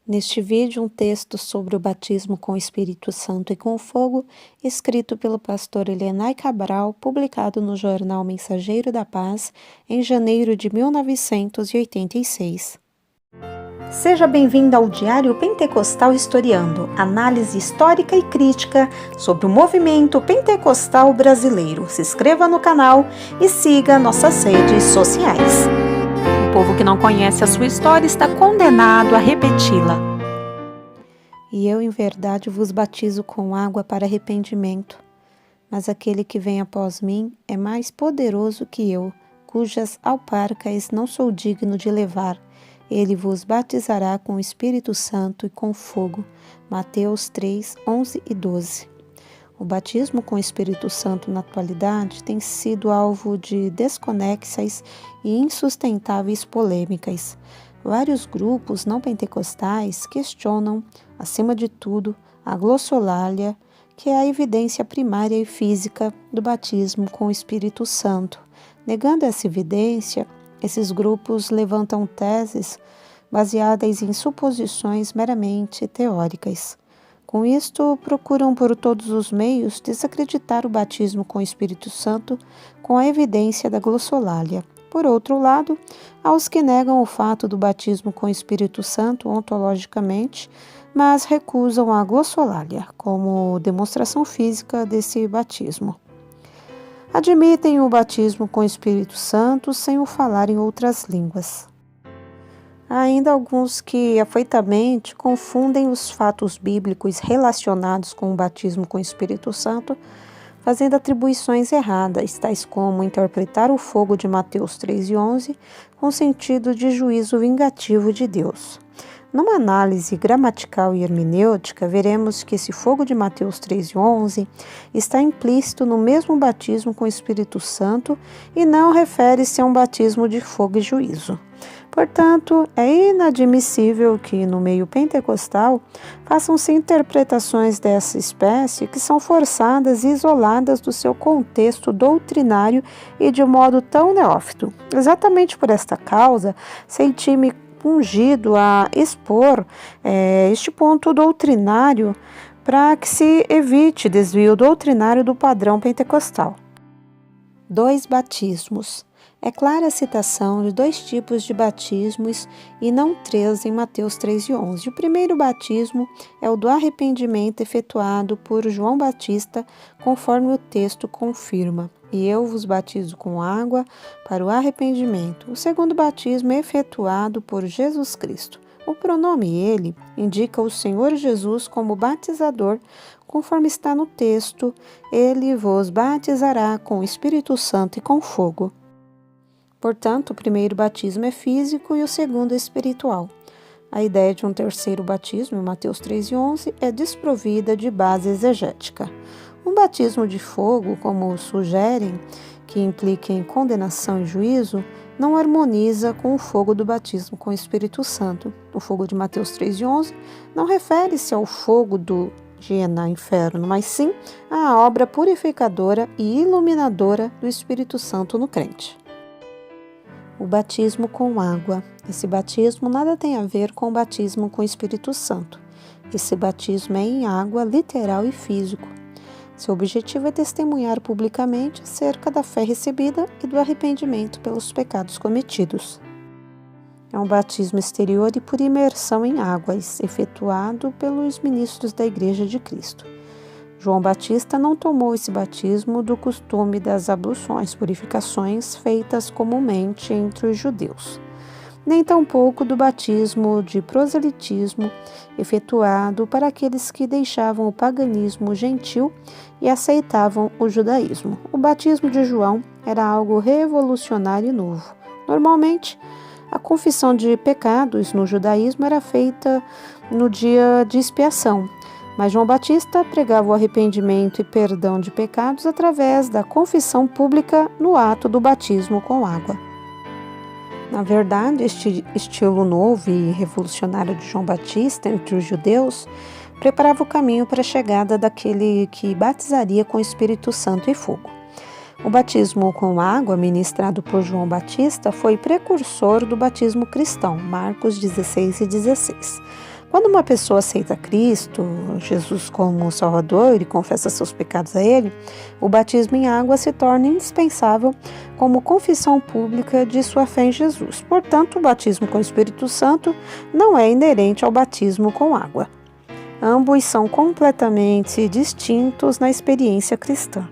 Neste vídeo, um texto sobre o batismo com o Espírito Santo e com fogo, escrito pelo pastor Elienay Cabral, publicado no jornal Mensageiro da Paz, em janeiro de 1986. Seja bem-vindo ao Diário Pentecostal Historiando, análise histórica e crítica sobre o movimento pentecostal brasileiro. Se inscreva no canal e siga nossas redes sociais. O povo que não conhece a sua história está condenado a repeti-la. E eu, em verdade, vos batizo com água para arrependimento. Mas aquele que vem após mim é mais poderoso que eu, cujas alparcas não sou digno de levar. Ele vos batizará com o Espírito Santo e com fogo. Mateus 3, 11 e 12. O batismo com o Espírito Santo na atualidade tem sido alvo de desconexas e insustentáveis polêmicas. Vários grupos não pentecostais questionam, acima de tudo, a glossolalia, que é a evidência primária e física do batismo com o Espírito Santo. Negando essa evidência, esses grupos levantam teses baseadas em suposições meramente teóricas. Com isto, procuram por todos os meios desacreditar o batismo com o Espírito Santo com a evidência da glossolalia. Por outro lado, há os que negam o fato do batismo com o Espírito Santo ontologicamente, mas recusam a glossolalia como demonstração física desse batismo. Admitem o batismo com o Espírito Santo sem o falar em outras línguas. Há ainda alguns que afoitamente confundem os fatos bíblicos relacionados com o batismo com o Espírito Santo, fazendo atribuições erradas, tais como interpretar o fogo de Mateus 3 e 11 com sentido de juízo vingativo de Deus. Numa análise gramatical e hermenêutica, veremos que esse fogo de Mateus 3 e 11 está implícito no mesmo batismo com o Espírito Santo e não refere-se a um batismo de fogo e juízo. Portanto, é inadmissível que, no meio pentecostal, façam-se interpretações dessa espécie que são forçadas e isoladas do seu contexto doutrinário e de um modo tão neófito. Exatamente por esta causa, senti-me ungido a expor este ponto doutrinário para que se evite desvio doutrinário do padrão pentecostal. 2 batismos. É clara a citação de 2 tipos de batismos e não 3 em Mateus 3 e 11. O primeiro batismo é o do arrependimento efetuado por João Batista, conforme o texto confirma. E eu vos batizo com água para o arrependimento. O segundo batismo é efetuado por Jesus Cristo. O pronome ele indica o Senhor Jesus como batizador, conforme está no texto: ele vos batizará com o Espírito Santo e com fogo. Portanto, o primeiro batismo é físico e o segundo é espiritual. A ideia de um terceiro batismo, em Mateus 3 e 11, é desprovida de base exegética. Um batismo de fogo, como sugerem, que implica em condenação e juízo, não harmoniza com o fogo do batismo com o Espírito Santo. O fogo de Mateus 3 e 11 não refere-se ao fogo do Gehenna, inferno, mas sim à obra purificadora e iluminadora do Espírito Santo no crente. O batismo com água. Esse batismo nada tem a ver com o batismo com o Espírito Santo. Esse batismo é em água, literal e físico. Seu objetivo é testemunhar publicamente acerca da fé recebida e do arrependimento pelos pecados cometidos. É um batismo exterior e por imersão em águas, efetuado pelos ministros da Igreja de Cristo. João Batista não tomou esse batismo do costume das abluções, purificações feitas comumente entre os judeus, nem tampouco do batismo de proselitismo efetuado para aqueles que deixavam o paganismo gentil e aceitavam o judaísmo. O batismo de João era algo revolucionário e novo. Normalmente, a confissão de pecados no judaísmo era feita no dia de expiação, mas João Batista pregava o arrependimento e perdão de pecados através da confissão pública no ato do batismo com água. Na verdade, este estilo novo e revolucionário de João Batista entre os judeus preparava o caminho para a chegada daquele que batizaria com o Espírito Santo e fogo. O batismo com água, ministrado por João Batista, foi precursor do batismo cristão, Marcos 16 e 16. Quando uma pessoa aceita Cristo, Jesus como Salvador e confessa seus pecados a Ele, o batismo em água se torna indispensável como confissão pública de sua fé em Jesus. Portanto, o batismo com o Espírito Santo não é inerente ao batismo com água. Ambos são completamente distintos na experiência cristã.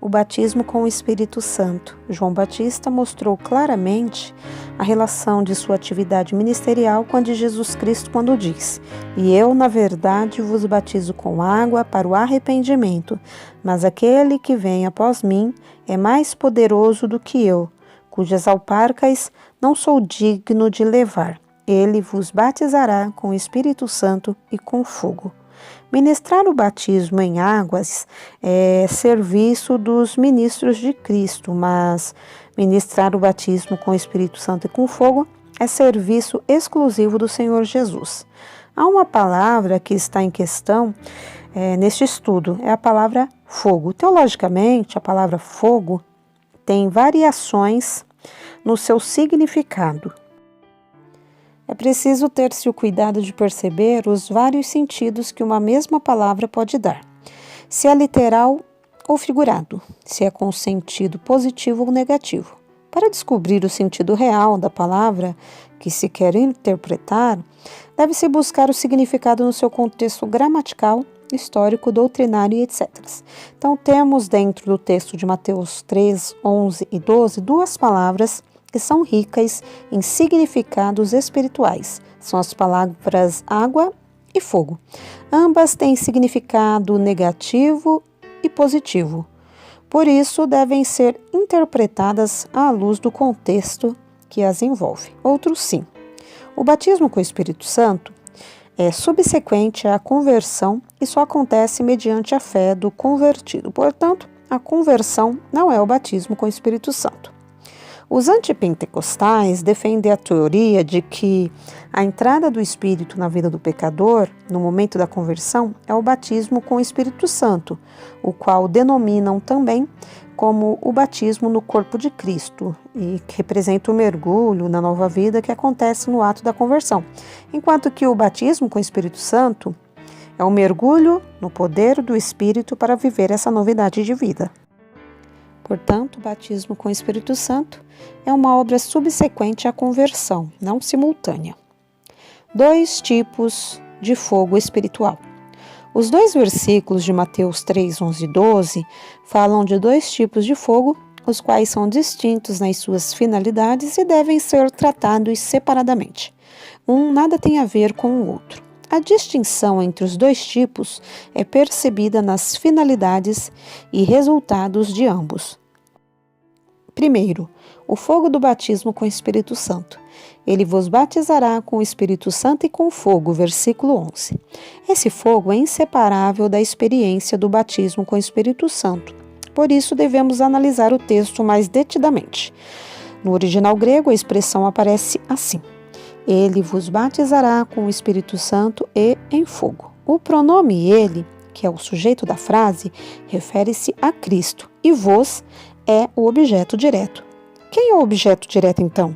O batismo com o Espírito Santo. João Batista mostrou claramente a relação de sua atividade ministerial com a de Jesus Cristo quando diz: "E eu, na verdade, vos batizo com água para o arrependimento, mas aquele que vem após mim é mais poderoso do que eu, cujas alparcas não sou digno de levar. Ele vos batizará com o Espírito Santo e com fogo." Ministrar o batismo em águas é serviço dos ministros de Cristo, mas ministrar o batismo com o Espírito Santo e com fogo é serviço exclusivo do Senhor Jesus. Há uma palavra que está em questão neste estudo, é a palavra fogo. Teologicamente, a palavra fogo tem variações no seu significado. É preciso ter-se o cuidado de perceber os vários sentidos que uma mesma palavra pode dar, se é literal ou figurado, se é com sentido positivo ou negativo. Para descobrir o sentido real da palavra que se quer interpretar, deve-se buscar o significado no seu contexto gramatical, histórico, doutrinário e etc. Então, temos dentro do texto de Mateus 3, 11 e 12 duas palavras que são ricas em significados espirituais. São as palavras água e fogo. Ambas têm significado negativo e positivo. Por isso, devem ser interpretadas à luz do contexto que as envolve. Outro sim. O batismo com o Espírito Santo é subsequente à conversão e só acontece mediante a fé do convertido. Portanto, a conversão não é o batismo com o Espírito Santo. Os antipentecostais defendem a teoria de que a entrada do Espírito na vida do pecador, no momento da conversão, é o batismo com o Espírito Santo, o qual denominam também como o batismo no corpo de Cristo, e que representa o mergulho na nova vida que acontece no ato da conversão, enquanto que o batismo com o Espírito Santo é o mergulho no poder do Espírito para viver essa novidade de vida. Portanto, o batismo com o Espírito Santo é uma obra subsequente à conversão, não simultânea. 2 tipos de fogo espiritual. Os 2 versículos de Mateus 3, 11 e 12 falam de 2 tipos de fogo, os quais são distintos nas suas finalidades e devem ser tratados separadamente. Um nada tem a ver com o outro. A distinção entre os 2 tipos é percebida nas finalidades e resultados de ambos. Primeiro, o fogo do batismo com o Espírito Santo. Ele vos batizará com o Espírito Santo e com fogo, versículo 11. Esse fogo é inseparável da experiência do batismo com o Espírito Santo. Por isso, devemos analisar o texto mais detidamente. No original grego, a expressão aparece assim: Ele vos batizará com o Espírito Santo e em fogo. O pronome ele, que é o sujeito da frase, refere-se a Cristo, e vos é o objeto direto. Quem é o objeto direto, então?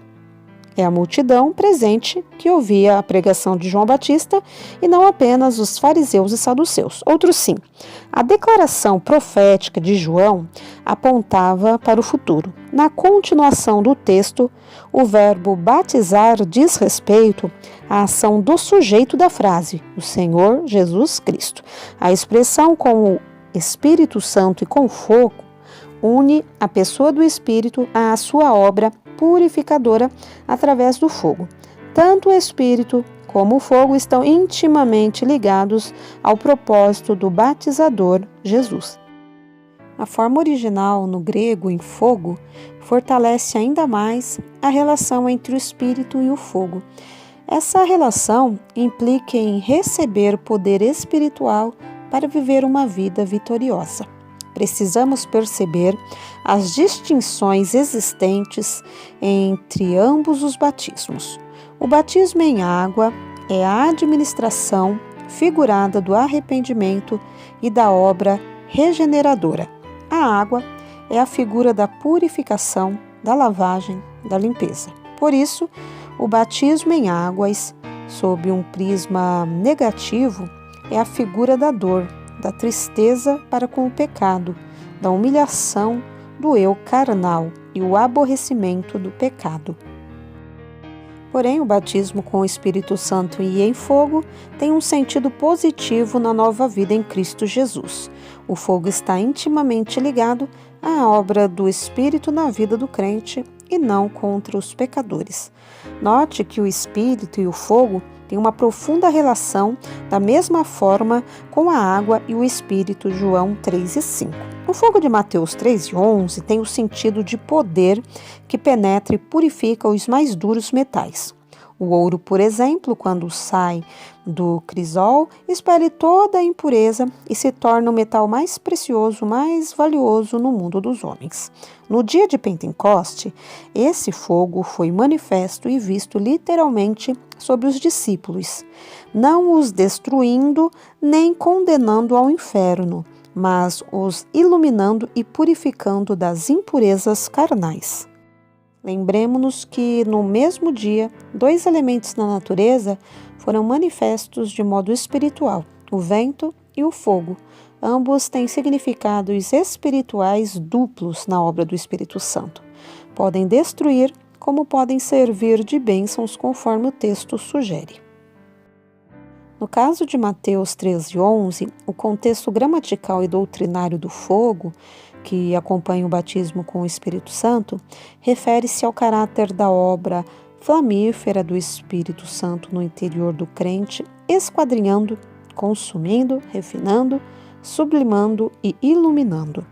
É a multidão presente que ouvia a pregação de João Batista e não apenas os fariseus e saduceus. Outro sim, a declaração profética de João apontava para o futuro. Na continuação do texto, o verbo batizar diz respeito à ação do sujeito da frase, o Senhor Jesus Cristo. A expressão com o Espírito Santo e com fogo une a pessoa do Espírito à sua obra purificadora através do fogo. Tanto o Espírito como o fogo estão intimamente ligados ao propósito do batizador Jesus. A forma original no grego em fogo fortalece ainda mais a relação entre o Espírito e o fogo. Essa relação implica em receber poder espiritual para viver uma vida vitoriosa. Precisamos perceber as distinções existentes entre ambos os batismos. O batismo em água é a administração figurada do arrependimento e da obra regeneradora. A água é a figura da purificação, da lavagem, da limpeza. Por isso, o batismo em águas sob um prisma negativo, é a figura da dor, da tristeza para com o pecado, da humilhação do eu carnal e o aborrecimento do pecado. Porém, o batismo com o Espírito Santo e em fogo tem um sentido positivo na nova vida em Cristo Jesus. O fogo está intimamente ligado à obra do Espírito na vida do crente e não contra os pecadores. Note que o Espírito e o fogo têm uma profunda relação, da mesma forma com a água e o Espírito, João 3:5. O fogo de Mateus 3:11 tem o sentido de poder que penetra e purifica os mais duros metais. O ouro, por exemplo, quando sai do crisol, expele toda a impureza e se torna o metal mais precioso, mais valioso no mundo dos homens. No dia de Pentecoste, esse fogo foi manifesto e visto literalmente sobre os discípulos, não os destruindo nem condenando ao inferno, mas os iluminando e purificando das impurezas carnais. Lembremos-nos que, no mesmo dia, dois elementos na natureza foram manifestos de modo espiritual, o vento e o fogo. Ambos têm significados espirituais duplos na obra do Espírito Santo. Podem destruir, como podem servir de bênçãos, conforme o texto sugere. No caso de Mateus 13:11, o contexto gramatical e doutrinário do fogo, que acompanha o batismo com o Espírito Santo, refere-se ao caráter da obra flamífera do Espírito Santo no interior do crente, esquadrinhando, consumindo, refinando, sublimando e iluminando.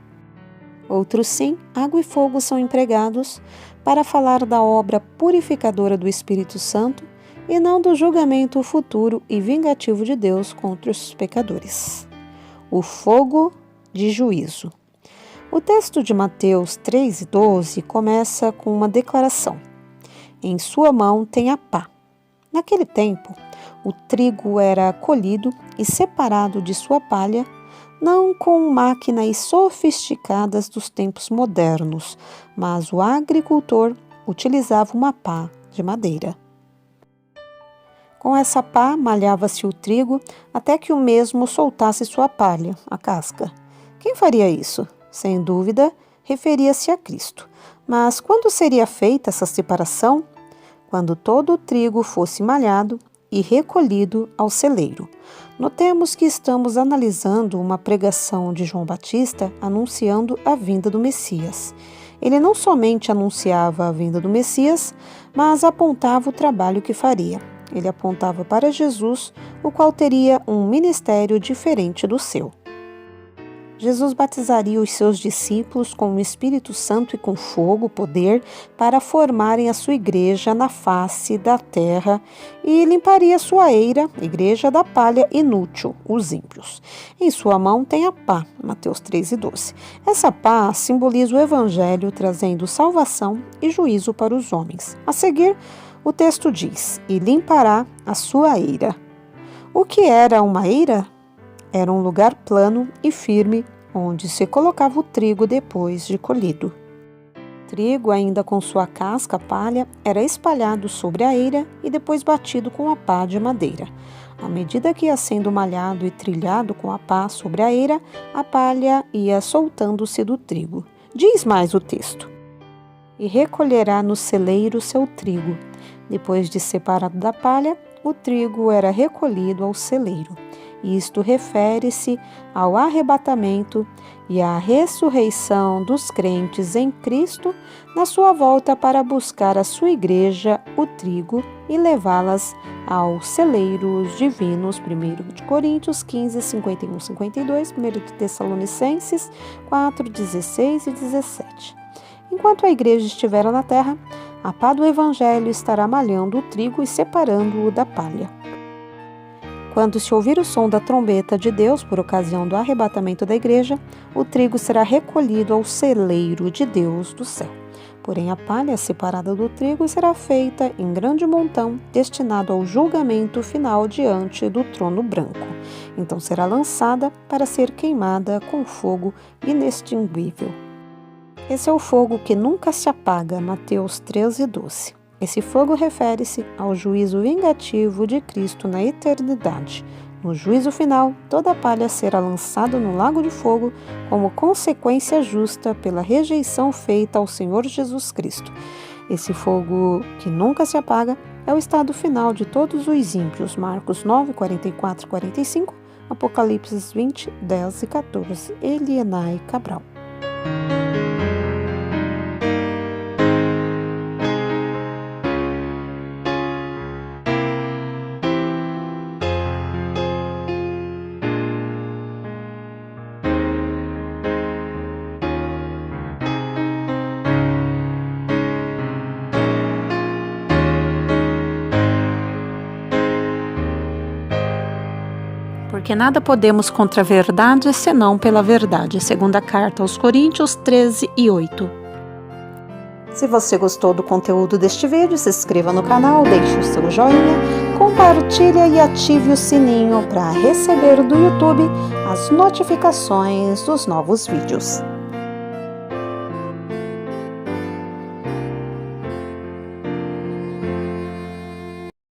Outros sim, água e fogo são empregados para falar da obra purificadora do Espírito Santo e não do julgamento futuro e vingativo de Deus contra os pecadores. O fogo de juízo. O texto de Mateus 3:12 começa com uma declaração. Em sua mão tem a pá. Naquele tempo, o trigo era colhido e separado de sua palha, não com máquinas sofisticadas dos tempos modernos, mas o agricultor utilizava uma pá de madeira. Com essa pá malhava-se o trigo até que o mesmo soltasse sua palha, a casca. Quem faria isso? Sem dúvida, referia-se a Cristo. Mas quando seria feita essa separação? Quando todo o trigo fosse malhado e recolhido ao celeiro. Notemos que estamos analisando uma pregação de João Batista anunciando a vinda do Messias. Ele não somente anunciava a vinda do Messias, mas apontava o trabalho que faria. Ele apontava para Jesus, o qual teria um ministério diferente do seu. Jesus batizaria os seus discípulos com o Espírito Santo e com fogo, poder, para formarem a sua igreja na face da terra e limparia sua eira, igreja da palha inútil, os ímpios. Em sua mão tem a pá, Mateus 13:12. Essa pá simboliza o Evangelho, trazendo salvação e juízo para os homens. A seguir, o texto diz, e limpará a sua eira. O que era uma eira? Era um lugar plano e firme, onde se colocava o trigo depois de colhido. O trigo, ainda com sua casca, palha, era espalhado sobre a eira e depois batido com a pá de madeira. À medida que ia sendo malhado e trilhado com a pá sobre a eira, a palha ia soltando-se do trigo. Diz mais o texto. E recolherá no celeiro seu trigo. Depois de separado da palha, o trigo era recolhido ao celeiro. Isto refere-se ao arrebatamento e à ressurreição dos crentes em Cristo na sua volta para buscar a sua igreja, o trigo, e levá-las aos celeiros divinos. 1 Coríntios 15, 51, 52, 1 Tessalonicenses 4, 16 e 17. Enquanto a igreja estiver na terra, a pá do Evangelho estará malhando o trigo e separando-o da palha. Quando se ouvir o som da trombeta de Deus por ocasião do arrebatamento da igreja, o trigo será recolhido ao celeiro de Deus do céu. Porém, a palha separada do trigo será feita em grande montão, destinado ao julgamento final diante do trono branco. Então será lançada para ser queimada com fogo inextinguível. Esse é o fogo que nunca se apaga, Mateus 13:12. Esse fogo refere-se ao juízo vingativo de Cristo na eternidade. No juízo final, toda a palha será lançada no lago de fogo como consequência justa pela rejeição feita ao Senhor Jesus Cristo. Esse fogo que nunca se apaga é o estado final de todos os ímpios. Marcos 9, 44 e 45, Apocalipse 20, 10 e 14. Elienay Cabral. Porque nada podemos contra a verdade, senão pela verdade. Segunda carta aos Coríntios 13 e 8. Se você gostou do conteúdo deste vídeo, se inscreva no canal, deixe o seu joinha, compartilhe e ative o sininho para receber do YouTube as notificações dos novos vídeos.